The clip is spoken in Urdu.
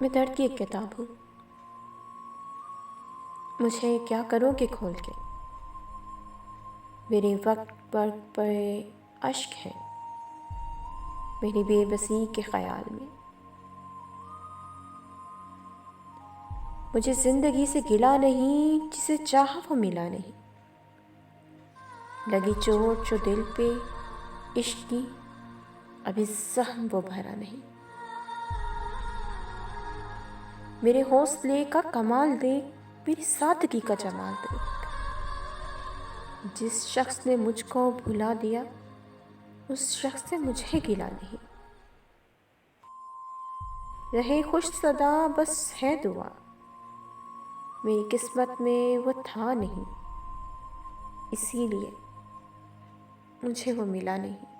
میں درد کی ایک کتاب ہوں، مجھے کیا کرو گے کھول کے؟ میرے وقت پر اشک ہے میری بے بسی کے خیال میں۔ مجھے زندگی سے گلا نہیں، جسے چاہا وہ ملا نہیں۔ لگی چوٹ جو دل پہ عشق کی، ابھی زخم وہ بھرا نہیں۔ میرے حوصلے کا کمال دیکھ، میری سادگی کا جمال دیکھ۔ جس شخص نے مجھ کو بھلا دیا، اس شخص سے مجھے گلا نہیں۔ رہے خوش صدا بس ہے دعا، میری قسمت میں وہ تھا نہیں، اسی لیے مجھے وہ ملا نہیں۔